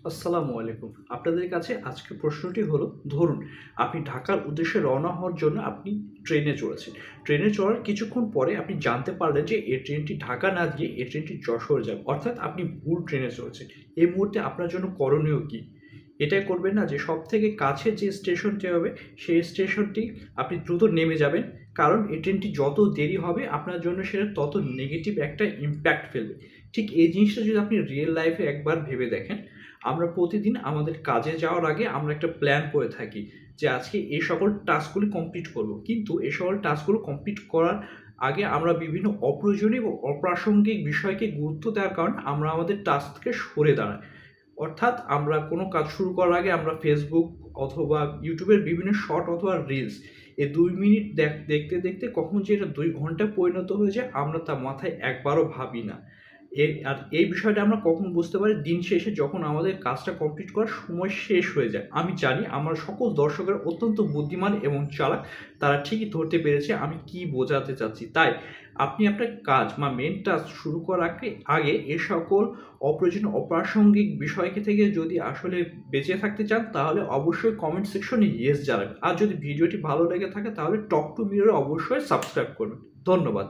আসসালামু আলাইকুম। আপনাদের কাছে আজকের প্রশ্নটি হলো, ধরুন আপনি ঢাকার উদ্দেশ্যে রওনা হওয়ার জন্য আপনি ট্রেনে চড়েছেন। ট্রেনে চড়ার কিছুক্ষণ পরে আপনি জানতে পারলেন যে এই ট্রেনটি ঢাকা না গিয়ে এই ট্রেনটি যশোর যাবে। অর্থাৎ আপনি ভুল ট্রেনে চড়েছেন। এই মুহূর্তে আপনার জন্য করণীয় কী? এটাই করবেন না যে সবথেকে কাছে যে স্টেশনটি হবে সেই স্টেশনটি আপনি দ্রুত নেমে যাবেন। কারণ এই ট্রেনটি যত দেরি হবে আপনার জন্য সেটা তত নেগেটিভ একটা ইমপ্যাক্ট ফেলবে। ঠিক এই জিনিসটা যদি আপনি রিয়েল লাইফে একবার ভেবে দেখেন, আমরা প্রতিদিন আমাদের কাজে যাওয়ার আগে আমরা একটা প্ল্যান করে থাকি যে আজকে এই সকল টাস্কগুলি কমপ্লিট করব। কিন্তু এই সকল টাস্কগুলো কমপ্লিট করার আগে আমরা বিভিন্ন অপ্রয়োজনীয় এবং অপ্রাসঙ্গিক বিষয়কে গুরুত্ব দেওয়ার কারণে আমরা আমাদের টাস্ক থেকে সরে দাঁড়াই। অর্থাৎ আমরা কোনো কাজ শুরু করার আগে আমরা ফেসবুক অথবা ইউটিউবের বিভিন্ন শর্ট অথবা রিলস এই ২ মিনিট দেখতে দেখতে কখন যে এটা ২ ঘন্টায় পরিণত হয়ে যায় আমরা তা মাথায় একবারও ভাবি না। এই বিষয়টা আমরা কখন বুঝতে পারি? দিন শেষে যখন আমাদের কাজটা কমপ্লিট করার সময় শেষ হয়ে যায়। আমি জানি আমার সকল দর্শকেরা অত্যন্ত বুদ্ধিমান এবং চালাক। তারা ঠিকই ধরতে পেরেছে আমি কী বোঝাতে চাচ্ছি। তাই আপনি আপনার কাজ বা মেইন টাস্ক শুরু করার আগে এ সকল অপ্রয়োজনীয় অপ্রাসঙ্গিক বিষয় থেকে যদি আসলে বেঁচে থাকতে চান তাহলে অবশ্যই কমেন্ট সেকশনে ইয়েস জানাবেন। আর যদি ভিডিওটি ভালো লেগে থাকে তাহলে টক টু মিরর অবশ্যই সাবস্ক্রাইব করবেন। ধন্যবাদ।